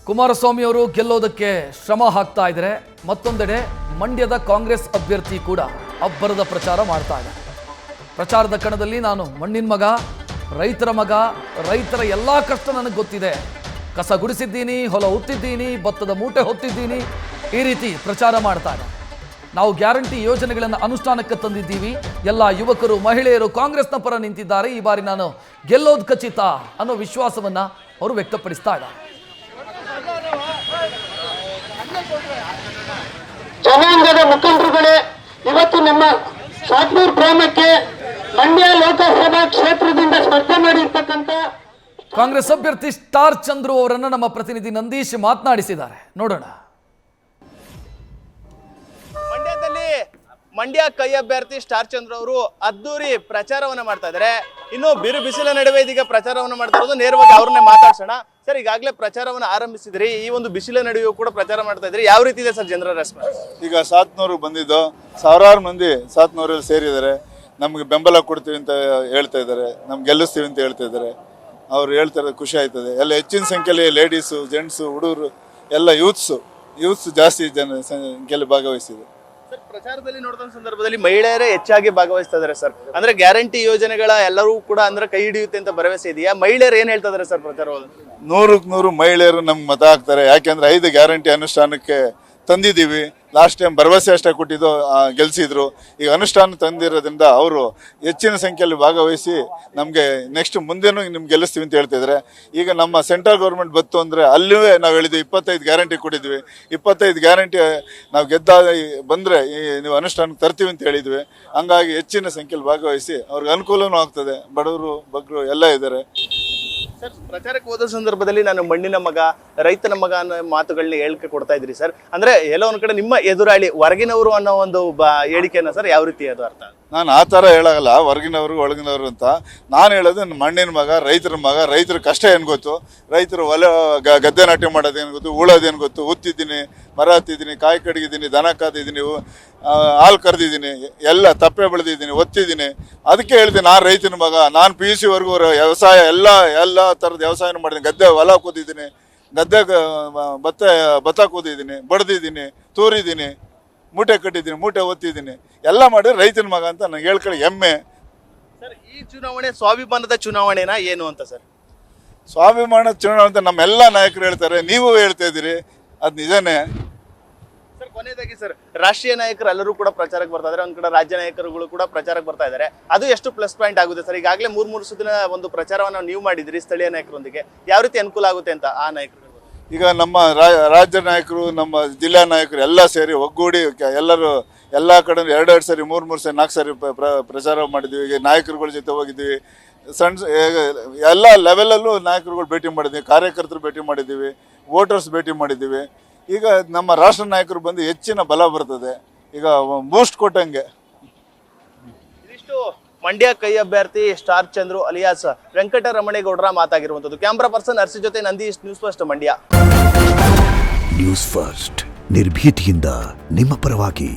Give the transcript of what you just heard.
ಕುಮಾರಸ್ವಾಮಿ ಅವರು ಗೆಲ್ಲೋದಕ್ಕೆ ಶ್ರಮ ಹಾಕ್ತಾ ಇದ್ದಾರೆ. ಮತ್ತೊಂದೆಡೆ ಮಂಡ್ಯದ ಕಾಂಗ್ರೆಸ್ ಅಭ್ಯರ್ಥಿ ಕೂಡ ಅಬ್ಬರದ ಪ್ರಚಾರ ಮಾಡ್ತಾ ಇದ್ದಾರೆ. ಪ್ರಚಾರದ ಕಣದಲ್ಲಿ ನಾನು ಮಣ್ಣಿನ ಮಗ, ರೈತರ ಮಗ, ರೈತರ ಎಲ್ಲ ಕಷ್ಟ ನನಗೆ ಗೊತ್ತಿದೆ, ಕಸ ಗುಡಿಸಿದ್ದೀನಿ, ಹೊಲ ಉತ್ತಿದ್ದೀನಿ, ಭತ್ತದ ಮೂಟೆ ಹೊತ್ತಿದ್ದೀನಿ, ಈ ರೀತಿ ಪ್ರಚಾರ ಮಾಡ್ತಾ ಇದ್ದಾರೆ. ನಾವು ಗ್ಯಾರಂಟಿ ಯೋಜನೆಗಳನ್ನು ಅನುಷ್ಠಾನಕ್ಕೆ ತಂದಿದ್ದೀವಿ, ಎಲ್ಲ ಯುವಕರು ಮಹಿಳೆಯರು ಕಾಂಗ್ರೆಸ್ನ ಪರ ನಿಂತಿದ್ದಾರೆ, ಈ ಬಾರಿ ನಾನು ಗೆಲ್ಲೋದು ಖಚಿತ ಅನ್ನೋ ವಿಶ್ವಾಸವನ್ನ ಅವರು ವ್ಯಕ್ತಪಡಿಸ್ತಾ ಇದ್ದಾರೆ. ಜನಾಂಗದ ಮುಖಂಡರುಗಳೇ, ಇವತ್ತು ನಮ್ಮ ಸಾತ್ನೂರು ಗ್ರಾಮಕ್ಕೆ ಮಂಡ್ಯ ಲೋಕಸಭಾ ಕ್ಷೇತ್ರದಿಂದ ಸ್ಪರ್ಧೆ ಮಾಡಿರ್ತಕ್ಕಂಥ ಕಾಂಗ್ರೆಸ್ ಅಭ್ಯರ್ಥಿ ಸ್ಟಾರ್ ಚಂದ್ರು ಅವರನ್ನು ನಮ್ಮ ಪ್ರತಿನಿಧಿ ನಂದೀಶ್ ಮಾತನಾಡಿಸಿದ್ದಾರೆ, ನೋಡೋಣ. ಮಂಡ್ಯದಲ್ಲಿ ಮಂಡ್ಯ ಕೈ ಅಭ್ಯರ್ಥಿ ಸ್ಟಾರ್ ಚಂದ್ರ ಅವರು ಅದ್ದೂರಿ ಪ್ರಚಾರವನ್ನ ಮಾಡ್ತಾ ಇದ್ದಾರೆ. ಇನ್ನು ಬಿರು ಬಿಸಿಲ ನಡುವೆ ಇದೀಗ ಪ್ರಚಾರವನ್ನ ಮಾಡ್ತಾ ಇರೋದು. ನೇರವಾಗಿ ಅವ್ರನ್ನೇ ಮಾತಾಡ್ಸೋಣ. ಸರ್, ಈಗಾಗಲೇ ಪ್ರಚಾರವನ್ನ ಆರಂಭಿಸಿದ್ರಿ, ಈ ಒಂದು ಬಿಸಿಲ ನಡುವೆಯೂ ಕೂಡ ಪ್ರಚಾರ ಮಾಡ್ತಾ ಇದ್ರಿ, ಯಾವ ರೀತಿ ಇದೆ ಸರ್ ಜನರ ರೆಸ್ಪಾನ್ಸ್? ಈಗ ಸಾತ್ನೂರು ಬಂದಿದ್ದು ಸಾವಿರಾರು ಮಂದಿ ಸಾತ್ನೂರಲ್ಲಿ ಸೇರಿದ್ದಾರೆ. ನಮ್ಗೆ ಬೆಂಬಲ ಕೊಡ್ತೀವಿ ಅಂತ ಹೇಳ್ತಾ ಇದ್ದಾರೆ, ನಮ್ಗೆ ಗೆಲ್ಲಿಸ್ತೀವಿ ಅಂತ ಹೇಳ್ತಾ ಇದ್ದಾರೆ. ಅವ್ರು ಹೇಳ್ತಾ ಇರೋದು ಖುಷಿ ಆಯ್ತದೆ. ಎಲ್ಲ ಹೆಚ್ಚಿನ ಸಂಖ್ಯೆಯಲ್ಲಿ ಲೇಡೀಸು, ಜೆಂಟ್ಸು, ಹುಡುಗರು ಎಲ್ಲ ಯೂತ್ಸ್ ಜಾಸ್ತಿ ಸಂಖ್ಯೆಯಲ್ಲಿ ಭಾಗವಹಿಸಿದೆ. ಸರ್, ಪ್ರಚಾರದಲ್ಲಿ ನೋಡಿದ ಸಂದರ್ಭದಲ್ಲಿ ಮಹಿಳೆಯರೇ ಹೆಚ್ಚಾಗಿ ಭಾಗವಹಿಸ್ತಾ ಇದ್ದಾರೆ ಸರ್. ಅಂದ್ರೆ ಗ್ಯಾರಂಟಿ ಯೋಜನೆಗಳ ಎಲ್ಲರೂ ಕೂಡ ಅಂದ್ರೆ ಕೈ ಹಿಡಿಯುತ್ತೆ ಅಂತ ಭರವಸೆ ಇದೆಯಾ? ಮಹಿಳೆಯರು ಏನ್ ಹೇಳ್ತಾ ಇದಾರೆ ಸರ್ ಪ್ರಚಾರವನ್ನು? 100% ಮಹಿಳೆಯರು ನಮ್ಗೆ ಮತ ಹಾಕ್ತಾರೆ. ಯಾಕೆಂದ್ರೆ 5 ಗ್ಯಾರಂಟಿ ಅನುಷ್ಠಾನಕ್ಕೆ ತಂದಿದ್ದೀವಿ. ಲಾಸ್ಟ್ ಟೈಮ್ ಭರವಸೆ ಅಷ್ಟೇ ಕೊಟ್ಟಿದ್ದು, ಗೆಲ್ಸಿದ್ರು. ಈಗ ಅನುಷ್ಠಾನ ತಂದಿರೋದ್ರಿಂದ ಅವರು ಹೆಚ್ಚಿನ ಸಂಖ್ಯೆಯಲ್ಲಿ ಭಾಗವಹಿಸಿ ನಮಗೆ ನೆಕ್ಸ್ಟ್ ಮುಂದೇನು ನಿಮ್ಗೆ ಗೆಲ್ಲಿಸ್ತೀವಿ ಅಂತ ಹೇಳ್ತಿದ್ದಾರೆ. ಈಗ ನಮ್ಮ ಸೆಂಟ್ರಲ್ ಗೌರ್ಮೆಂಟ್ ಬತ್ತು ಅಂದರೆ ಅಲ್ಲೂ ನಾವು ಹೇಳಿದ್ವಿ 25 ಗ್ಯಾರಂಟಿ ಕೊಟ್ಟಿದ್ವಿ. 25 ಗ್ಯಾರಂಟಿ ನಾವು ಬಂದರೆ ನೀವು ಅನುಷ್ಠಾನಕ್ಕೆ ತರ್ತೀವಿ ಅಂತ ಹೇಳಿದ್ವಿ. ಹಂಗಾಗಿ ಹೆಚ್ಚಿನ ಸಂಖ್ಯೆಯಲ್ಲಿ ಭಾಗವಹಿಸಿ ಅವ್ರಿಗೆ ಅನುಕೂಲನೂ ಆಗ್ತದೆ. ಬಡವರು ಬಗ್ಗರು ಎಲ್ಲ ಇದ್ದಾರೆ. ಸರ್, ಪ್ರಚಾರಕ್ಕೆ ಹೋದ ಸಂದರ್ಭದಲ್ಲಿ ನಾನು ಮಣ್ಣಿನ ಮಗ, ರೈತನ ಮಗ ಅನ್ನೋ ಮಾತುಗಳನ್ನ ಹೇಳಿಕೆ ಕೊಡ್ತಾ ಇದ್ರಿ ಸರ್. ಅಂದ್ರೆ ಎಲ್ಲೋ ಒಂದ್ ಕಡೆ ನಿಮ್ಮ ಎದುರಾಳಿ ಹೊರಗಿನವರು ಅನ್ನೋ ಒಂದು ಹೇಳಿಕೆನ ಸರ್, ಯಾವ ರೀತಿ ಅದು ಅರ್ಥ? ನಾನು ಆ ಥರ ಹೇಳೋಲ್ಲ, ಹೊರಗಿನವರು ಒಳಗಿನವರು ಅಂತ. ನಾನು ಹೇಳೋದು ಮಣ್ಣಿನ ಮಗ, ರೈತರ ಮಗ. ರೈತರ ಕಷ್ಟ ಏನು ಗೊತ್ತು, ರೈತರು ಗದ್ದೆ ನಾಟ್ಯ ಮಾಡೋದೇನು ಗೊತ್ತು, ಉಳೋದೇನು ಗೊತ್ತು. ಉತ್ತಿದ್ದೀನಿ, ಮರ ಹತ್ತಿದ್ದೀನಿ, ಕಾಯಿ ಕಡಗಿದ್ದೀನಿ, ದನ ಕಾದಿದ್ದೀನಿ, ಹಾಲು ಕರೆದಿದ್ದೀನಿ, ಎಲ್ಲ ತಪ್ಪೆ ಬೆಳೆದಿದ್ದೀನಿ, ಒತ್ತಿದ್ದೀನಿ. ಅದಕ್ಕೆ ಹೇಳ್ತೀನಿ, ನಾನು ರೈತನ ಮಗ. ನಾನು PUC ವರ್ಗೂ ವ್ಯವಸಾಯ ಎಲ್ಲ ಥರದ ವ್ಯವಸಾಯನೂ ಮಾಡಿದ್ದೀನಿ. ಗದ್ದೆ ಹೊಲ ಕೂದಿದ್ದೀನಿ, ಗದ್ದೆಗೆ ಭತ್ತ ಕೂದಿದ್ದೀನಿ, ಬಡ್ದಿದ್ದೀನಿ, ತೂರಿದ್ದೀನಿ, ಮೂಟೆ ಕಟ್ಟಿದ್ದೀನಿ, ಮೂಟೆ ಒತ್ತಿದ್ದೀನಿ, ಎಲ್ಲ ಮಾಡಿ ರೈತನ ಮಗ ಅಂತ ನಂಗೆ ಹೇಳ್ಕೊಳ್ಳಿ ಹೆಮ್ಮೆ. ಸರ್, ಈ ಚುನಾವಣೆ ಸ್ವಾಭಿಮಾನದ ಚುನಾವಣೆನಾ ಏನು ಅಂತ ಸರ್? ಸ್ವಾಭಿಮಾನದ ಚುನಾವಣೆ ಅಂತ ನಮ್ಮೆಲ್ಲ ನಾಯಕರು ಹೇಳ್ತಾರೆ, ನೀವು ಹೇಳ್ತಾ ಇದ್ದೀರಿ, ಅದು ನಿಜನೇ. ಸರ್, ಕೊನೆಯದಾಗಿ ಸರ್, ರಾಷ್ಟ್ರೀಯ ನಾಯಕರು ಎಲ್ಲರೂ ಕೂಡ ಪ್ರಚಾರಕ್ಕೆ ಬರ್ತಾ ಇದ್ದಾರೆ, ಒಂದ್ ಕಡೆ ರಾಜ್ಯ ನಾಯಕರುಗಳು ಕೂಡ ಪ್ರಚಾರಕ್ಕೆ ಬರ್ತಾ ಇದ್ದಾರೆ. ಅದು ಎಷ್ಟು ಪ್ಲಸ್ ಪಾಯಿಂಟ್ ಆಗುತ್ತೆ ಸರ್? ಈಗಾಗಲೇ 3 ಸುತ್ತಿನ ಒಂದು ಪ್ರಚಾರವನ್ನು ನೀವು ಮಾಡಿದ್ರಿ ಸ್ಥಳೀಯ ನಾಯಕರೊಂದಿಗೆ, ಯಾವ ರೀತಿ ಅನುಕೂಲ ಆಗುತ್ತೆ ಅಂತ ಆ ನಾಯಕರು? ಈಗ ನಮ್ಮ ರಾಜ್ಯ ನಾಯಕರು, ನಮ್ಮ ಜಿಲ್ಲಾ ನಾಯಕರು ಎಲ್ಲ ಸೇರಿ ಒಗ್ಗೂಡಿ ಎಲ್ಲರೂ ಎಲ್ಲ ಕಡೆ 2 ಸರಿ 3 ಸರಿ 4 ಸರಿ ಪ್ರಚಾರ ಮಾಡಿದ್ವಿ. ಈಗ ನಾಯಕರುಗಳ ಜೊತೆ ಹೋಗಿದ್ವಿ, ಎಲ್ಲ ಲೆವೆಲಲ್ಲೂ ನಾಯಕರುಗಳು ಭೇಟಿ ಮಾಡಿದ್ವಿ, ಕಾರ್ಯಕರ್ತರು ಭೇಟಿ ಮಾಡಿದ್ದೀವಿ, ವೋಟರ್ಸ್ ಭೇಟಿ ಮಾಡಿದ್ದೀವಿ. ಈಗ ನಮ್ಮ ರಾಷ್ಟ್ರ ನಾಯಕರು ಬಂದು ಹೆಚ್ಚಿನ ಬಲ ಬರ್ತದೆ, ಈಗ ಬೂಸ್ಟ್ ಕೊಟ್ಟಂಗೆ. ಇದಿಷ್ಟು ಮಂಡ್ಯ ಕೈ ಅಭ್ಯರ್ಥಿ ಸ್ಟಾರ್ ಚಂದ್ರು ಅಲಿಯಾಸ್ ವೆಂಕಟರಮಣೇಗೌಡರ ಮಾತಾಗಿರುವಂತದ್ದು. ಕ್ಯಾಮ್ರಾ ಪರ್ಸನ್ ಅರ್ಸಿ ಜೊತೆ Nandish, news first Mandya. News first ನಿರ್ಭೀತಿಯಿಂದ ನಿಮ್ಮ ಪರವಾಗಿ.